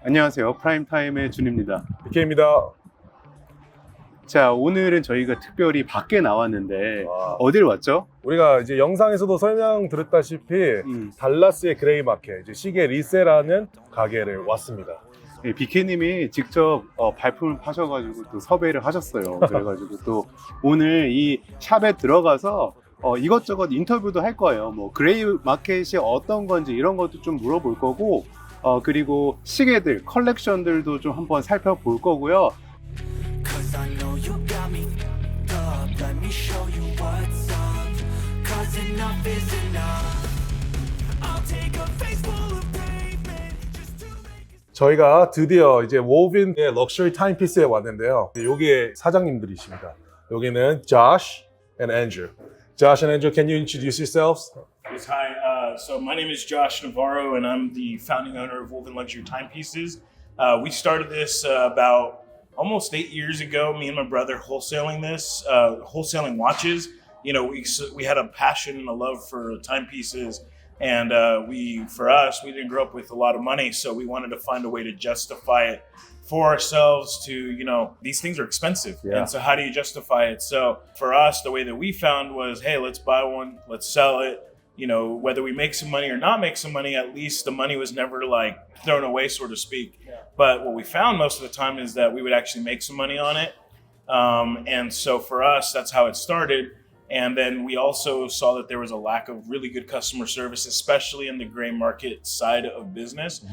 안녕하세요. 프라임타임의 준입니다. BK입니다. 자, 오늘은 저희가 특별히 밖에 나왔는데 어딜 왔죠? 우리가 이제 영상에서도 설명드렸다시피 달라스의 그레이 마켓, 이제 시계 리셀하는 가게를 왔습니다. BK님이 직접 발품을 파셔가지고 또 섭외를 하셨어요. 그래가지고 또 오늘 이 샵에 들어가서 이것저것 인터뷰도 할 거예요. 뭐 그레이 마켓이 어떤 건지 이런 것도 좀 물어볼 거고, 그리고 시계들, 컬렉션들도 좀 한번 살펴볼 거고요. 저희가 드디어 이제 Wolvyn의 럭셔리 타임피스에 왔는데요. 여기에 사장님들이십니다. 여기는 Josh and Andrew. Josh and Andrew, can you introduce yourselves? Yes, hi. So my name is Josh Navarro, and I'm the founding owner of Wolvyn Luxury Timepieces. We started this about almost 8 years ago. Me and my brother wholesaling wholesaling watches. You know, we had a passion and a love for timepieces, and we didn't grow up with a lot of money, so we wanted to find a way to justify it for ourselves. To, you know, these things are expensive, and so how do you justify it? So for us, the way that we found was, hey, let's buy one, let's sell it. You know, whether we make some money or not make some money, at least the money was never like thrown away, so to speak. But what we found most of the time is that we would actually make some money on it. And so for us, that's how it started. And then we also saw that there was a lack of really good customer service, especially in the gray market side of business.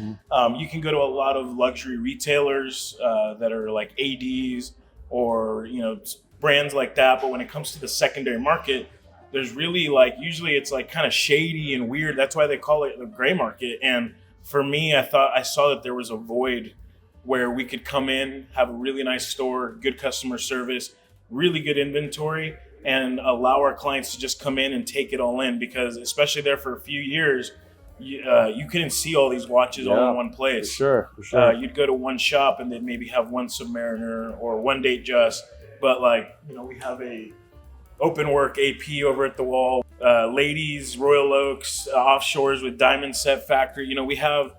You can go to a lot of luxury retailers that are like ADs or, you know, brands like that. But when it comes to the secondary market, there's really like, usually it's like kind of shady and weird. That's why they call it the gray market. And for me, I saw that there was a void where we could come in, have a really nice store, good customer service, really good inventory, and allow our clients to just come in and take it all in. Because especially there for a few years, you couldn't see all these watches all in one place. For sure. You'd go to one shop and they'd maybe have one Submariner or one Date Just. But like, you know, we have a open work AP over at the wall, ladies, Royal Oaks, offshores with Diamond Set Factory. You know, we have,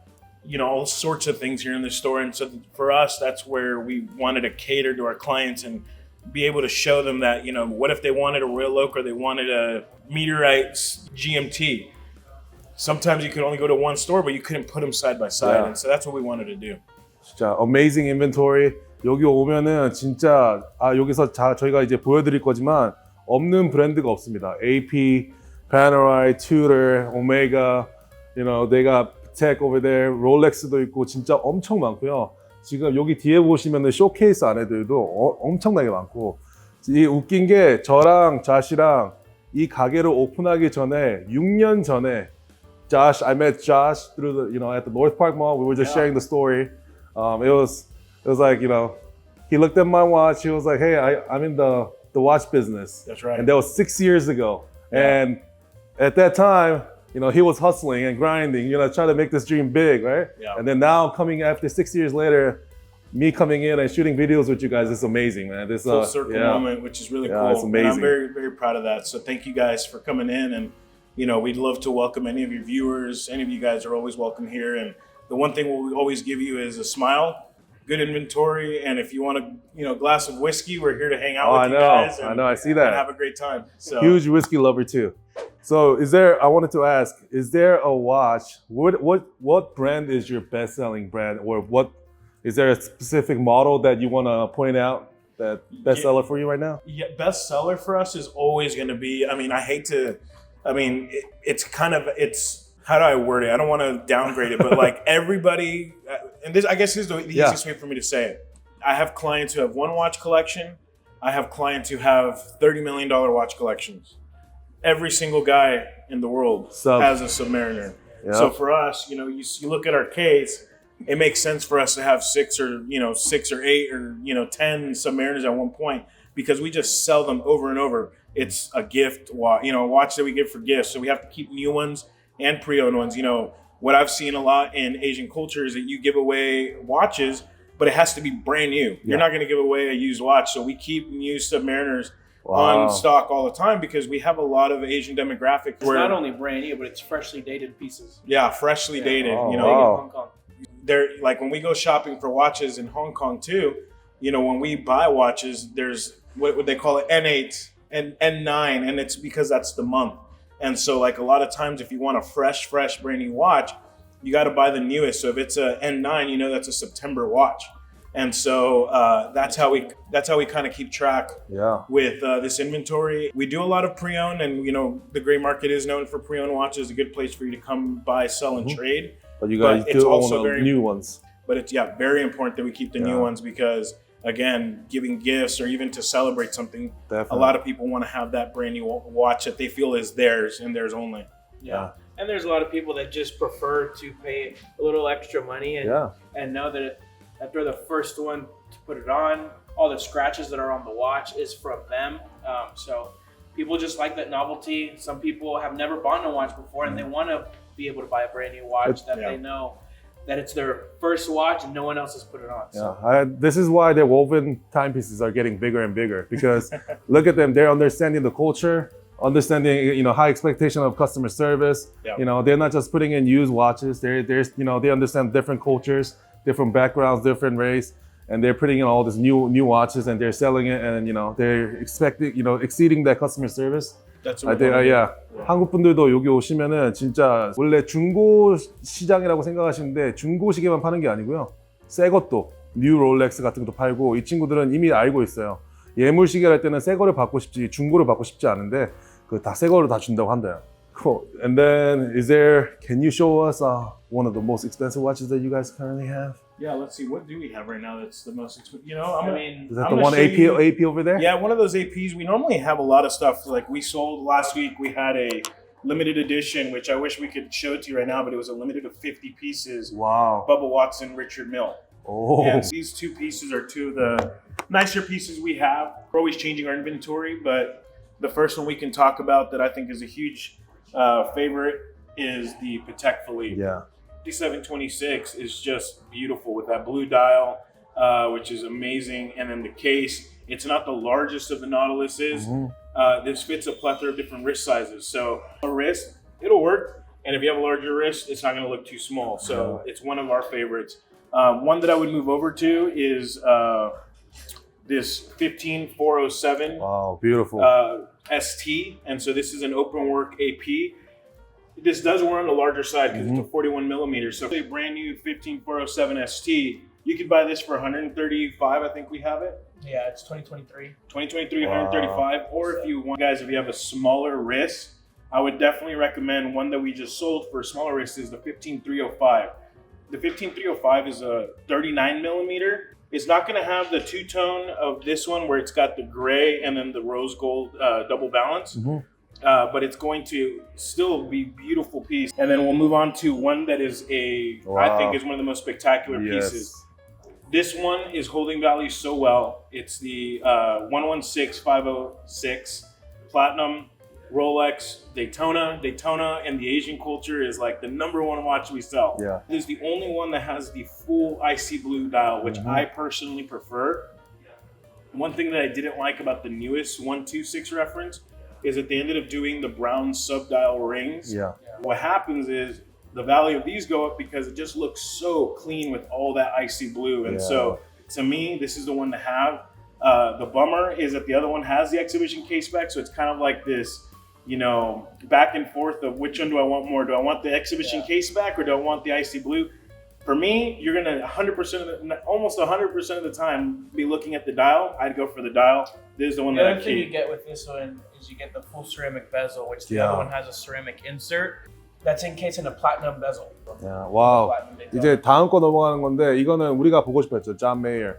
you know, all sorts of things here in the store. And so for us, that's where we wanted to cater to our clients and be able to show them that, you know, what if they wanted a Royal Oak or they wanted a Meteorite GMT? Sometimes you could only go to one store, but you couldn't put them side by side. And so that's what we wanted to do. 진짜 amazing inventory. 여기 오면은 진짜 여기서 저희가 이제 보여드릴 거지만 없는 브랜드가 없습니다. AP, Panerai, Tudor, Omega, you know, they got Tech over there, 롤렉스도 있고 진짜 엄청 많고요. 지금 여기 뒤에 보시면은 쇼케이스 안에들도 엄청나게 많고, 이 웃긴 게 저랑 자시랑 이 가게를 오픈하기 전에 6년 전에 I met Josh through the, you know, at the North Park Mall. We were just sharing the story. It was like, you know, he looked at my watch. He was like, "Hey, I'm in the watch business." That's right. And that was 6 years ago. And at that time, you know, he was hustling and grinding, you know, trying to make this dream big, right? Yeah. And then now coming after 6 years later, me coming in and shooting videos with you guys is amazing, man. This full circle moment, which is really cool. It's amazing. And I'm very, very proud of that. So thank you guys for coming in. And, you know, we'd love to welcome any of your viewers. Any of you guys are always welcome here. And the one thing we always give you is a smile, good inventory. And if you want a, you know, glass of whiskey, we're here to hang out with you guys. I know, I see that. And have a great time. So. Huge whiskey lover too. So I wanted to ask, is there a watch, what brand is your best-selling brand, or is there a specific model that you want to point out that bestseller for you right now? Yeah, bestseller for us is always going to be, it's, how do I word it? I don't want to downgrade it, but like everybody, and this, I guess is the easiest way for me to say it. I have clients who have one watch collection. I have clients who have $30 million watch collections. Every single guy in the world has a Submariner. Yep. So for us, you know, you look at our case, it makes sense for us to have 6 or 8 or, you know, 10 Submariners at one point, because we just sell them over and over. It's a gift watch, you know, a watch that we give for gifts. So we have to keep new ones and pre-owned ones. You know, what I've seen a lot in Asian culture is that you give away watches, but it has to be brand new. You're not going to give away a used watch. So we keep new Submariners on stock all the time, because we have a lot of Asian demographic. It's not only brand new, but it's freshly dated pieces. Yeah, freshly dated. Oh, you know, Hong Kong. they're like when we go shopping for watches in Hong Kong too, you know, when we buy watches, there's what would they call it, N8 and N9, and it's because that's the month. And so like a lot of times if you want a fresh brand new watch, you got to buy the newest. So if it's a N9, you know that's a September watch. And so that's how we kind of keep track with this inventory. We do a lot of pre-owned, and you know the gray market is known for pre-owned watches. A good place for you to come buy, sell, and trade. But you guys do own new ones. But it's very important that we keep the new ones because again, giving gifts or even to celebrate something, a lot of people want to have that brand new watch that they feel is theirs and theirs only. Yeah. And there's a lot of people that just prefer to pay a little extra money and know that they're the first one to put it on. All the scratches that are on the watch is from them. So people just like that novelty. Some people have never bought a watch before and they want to be able to buy a brand new watch that they know that it's their first watch and no one else has put it on. So. This is why the Wolvyn timepieces are getting bigger and bigger because look at them, they're understanding the culture, understanding, you know, high expectation of customer service. You know, they're not just putting in used watches. They're you know, they understand different cultures, different backgrounds, different race, and they're putting in all these new watches and they're selling it, and you know, they're expecting, you know, exceeding that customer service. That's I think, 한국 분들도 여기 오시면은 진짜 원래 중고 시장이라고 생각하시는데 중고 시계만 파는 게 아니고요. 새 것도 뉴 롤렉스 같은 것도 팔고 이 친구들은 이미 알고 있어요. 예물 시계를 할 때는 새 거를 받고 싶지 중고를 받고 싶지 않은데 그 다 새 거를 다 준다고 한대요. Cool. And then can you show us one of the most expensive watches that you guys currently have? Yeah, let's see. What do we have right now that's the most expensive? You know, is that the one AP over there? Yeah, one of those APs. We normally have a lot of stuff. Like we sold last week, we had a limited edition, which I wish we could show it to you right now, but it was a limited of 50 pieces. Wow. Bubba Watson, Richard Mill. Oh. And these two pieces are two of the nicer pieces we have. We're always changing our inventory, but the first one we can talk about that I think is a huge favorite is the Patek Philippe. Yeah. 5726 is just beautiful with that blue dial, which is amazing. And then the case, it's not the largest of the Nautiluses. This fits a plethora of different wrist sizes. So a wrist, it'll work. And if you have a larger wrist, it's not going to look too small. So it's one of our favorites. One that I would move over to is this 15407. Wow, beautiful. ST. And so this is an open work AP. This does wear on the larger side because it's a 41 millimeters. So a brand new 15407 ST, you could buy this for 135. I think we have it. Yeah, it's 2023. 2023, 135. Or if you want, guys, if you have a smaller wrist, I would definitely recommend one that we just sold for a smaller wrist is the 15305. The 15305 is a 39 millimeter. It's not going to have the two-tone of this one where it's got the gray and then the rose gold double balance. But it's going to still be a beautiful piece. And then we'll move on to one that is I think is one of the most spectacular pieces. This one is holding value so well. It's the 116506 Platinum Rolex Daytona. Daytona in the Asian culture is like the #1 watch we sell. Yeah. It is the only one that has the full icy blue dial, which I personally prefer. One thing that I didn't like about the newest 126 reference is that they ended up doing the brown sub-dial rings. Yeah. What happens is the value of these go up because it just looks so clean with all that icy blue. And so to me, this is the one to have. The bummer is that the other one has the exhibition case back. So it's kind of like this, you know, back and forth of which one do I want more? Do I want the exhibition case back or do I want the icy blue? For me, you're gonna 100% almost 100% of the time be looking at the dial. I'd go for the dial. This is the one that I The other thing you keep. get with this one is you get the full ceramic bezel, which the other one has a ceramic insert that's encased in a platinum bezel. 와우. 이제 다음 거 넘어가는 건데 이거는 우리가 보고 싶었죠. 존메이어.